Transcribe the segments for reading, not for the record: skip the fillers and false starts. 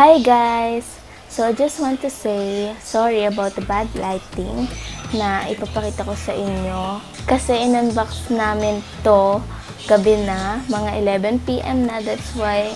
Hi guys! So I just want to say sorry about the bad lighting na ipapakita ko sa inyo. Kasi in-unbox namin to gabi na, mga 11 PM na. That's why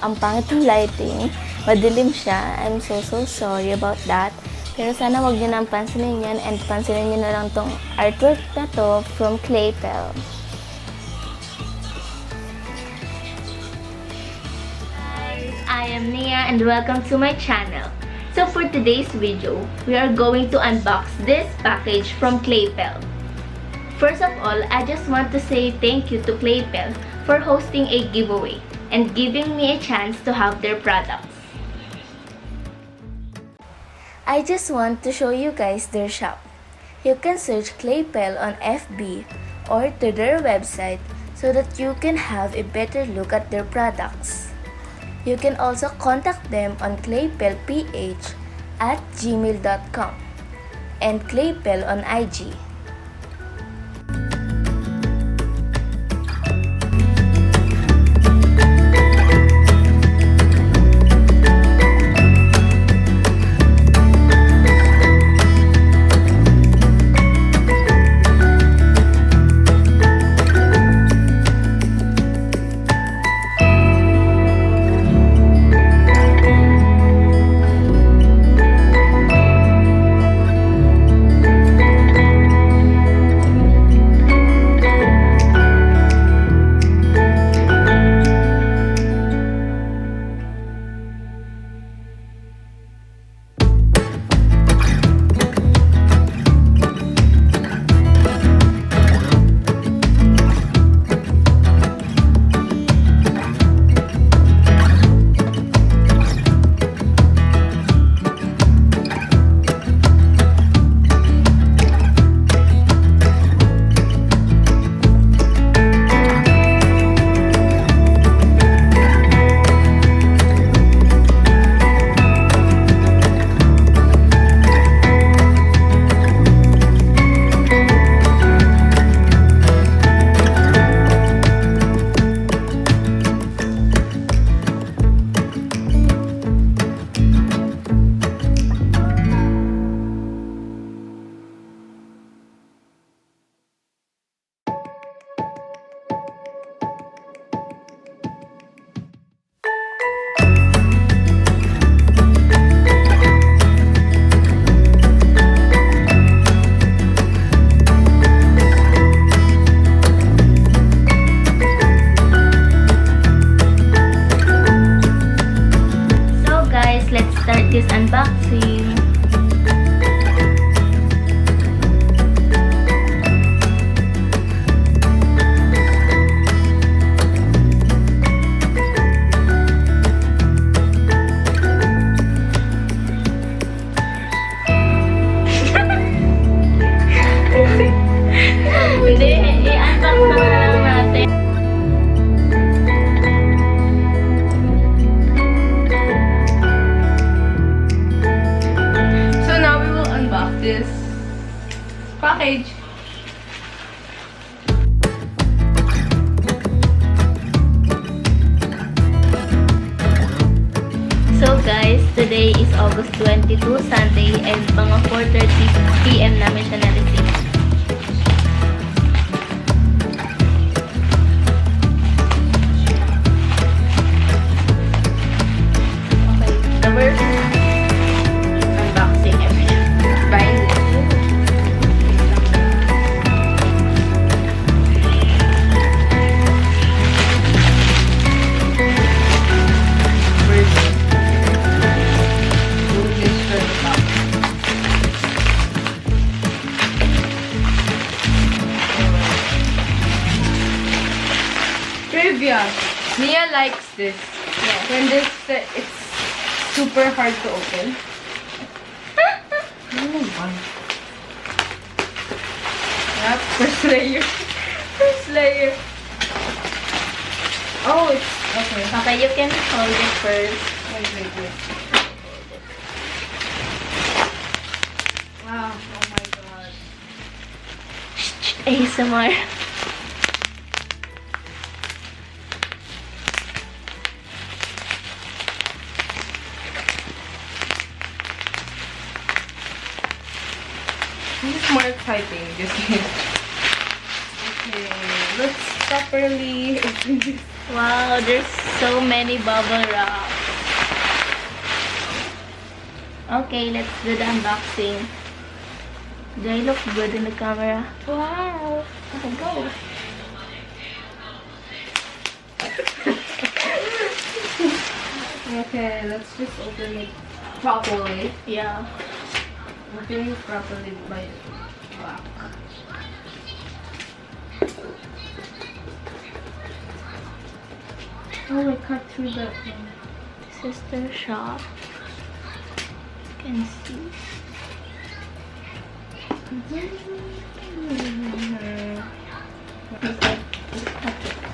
ang pangit ng lighting. Madilim siya. I'm so sorry about that. Pero sana wag nyo nang pansinin yan and pansinin nyo na lang tong artwork na to from Klaypel. I am Nia and welcome to my channel. So for today's video, we are going to unbox this package from Klaypel. First of all, I just want to say thank you to Klaypel for hosting a giveaway and giving me a chance to have their products. I just want to show you guys their shop. You can search Klaypel on FB or to their website so that you can have a better look at their products. You can also contact them on klaypelph@gmail.com and Klaypel on IG. Let's start this unboxing. Hindi, i-unbox na lang natin. This package. So guys, today is August 22, Sunday, and mga 4:30 PM namin siya na-receive. Okay, the first unboxing ever. Trivia. Nia likes this. Yeah. When this, it's super hard to open. Yep, first layer. First layer. Oh, it's okay. Okay, you can hold it first. Wait. Wow, oh my god. ASMR. This is more exciting. Just kidding. Okay, let's properly open this. Wow, there's so many bubble wrap. Okay, let's do the unboxing. Do I look good in the camera? Wow! Okay, go! Okay, let's just open it properly. Yeah. Open it properly by the back. Oh, I cut through the. This is the shop. You can see.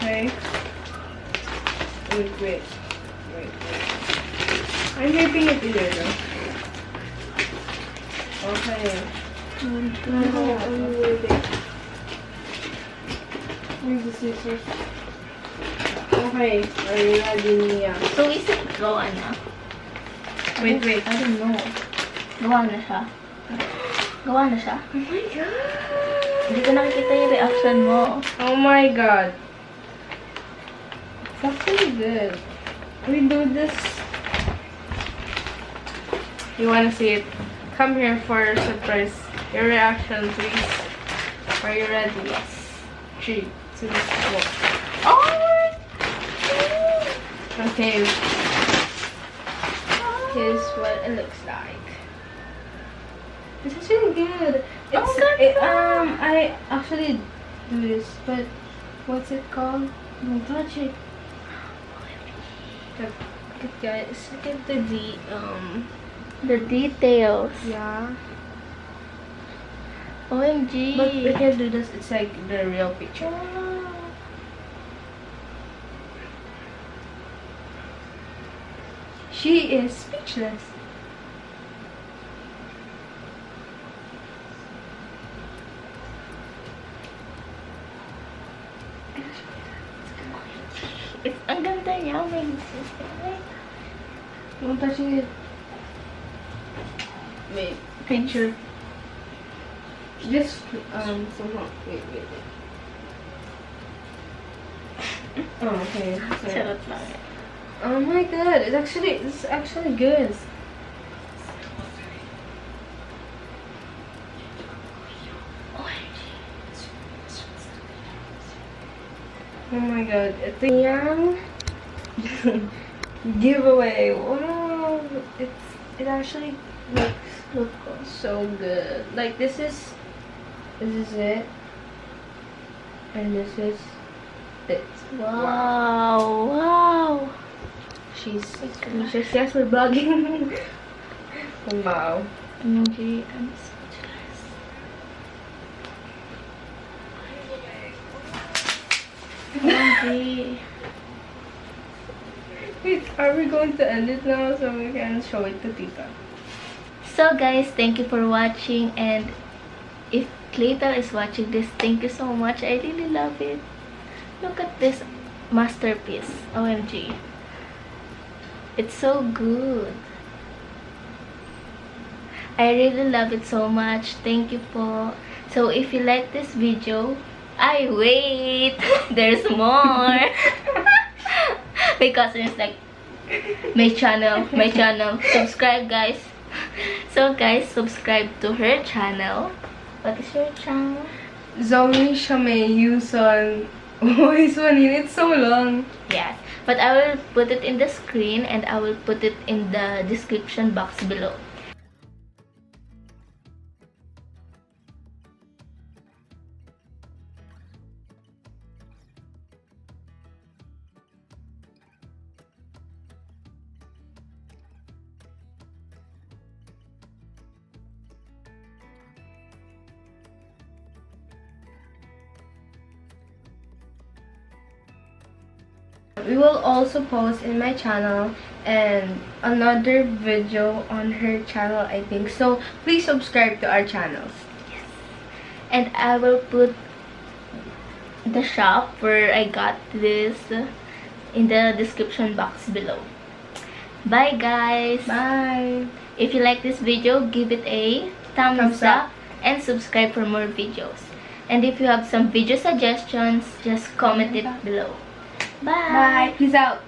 Okay. Wait. I'm ripping it either though. Okay. Where's the scissors? Okay, are you ready, Nia? So, is it gawa na? Wait. I don't know. Gawa na siya. Gawa na siya. Oh my god! Hindi ko nakikita yung reaction mo. Oh my god. It's actually good. We do this. You wanna see it? Come here for a surprise. Your reaction, please. Are you ready? Yes. 3, 2, 1. Oh! Okay. Here's what it looks like. It's actually good. It's, I actually do this, but what's it called? Don't touch it. Look at guys. Look at The details. yeah. OMG. But we can do this. It's like the real picture. She is speechless. It's ang ganda niya. May system. Don't touch it. Wait. Picture. Just somehow. Wait. Oh, okay. So, Charot lang. oh my god! It's actually good. Oh my god! Ito yung giveaway. Wow! It actually looks so good. Like this is it, and this is it. Wow. She's speechless. Yes, we're vlogging. Wow. OMG. I'm speechless. OMG. Wait, are we going to end it now so we can show it to Tita? So guys, thank you for watching, and if Klaypel is watching this, thank you so much. I really love it. Look at this masterpiece. OMG. It's so good. I really love it so much. Thank you po. So if you like this video, wait. There's more. My cousin is like, my channel. Subscribe guys. So guys, subscribe to her channel. What is your channel? Zoe Shamay Yuson. Oh, this one, it's so long. Yes, but I will put it in the screen and I will put it in the description box below. We will also post in my channel and another video on her channel, I think. So please subscribe to our channels. And I will put the shop where I got this in the description box below. Bye guys! Bye! If you like this video, give it a thumbs up. and subscribe for more videos. And if you have some video suggestions, just comment it below. Bye! Bye. Peace out.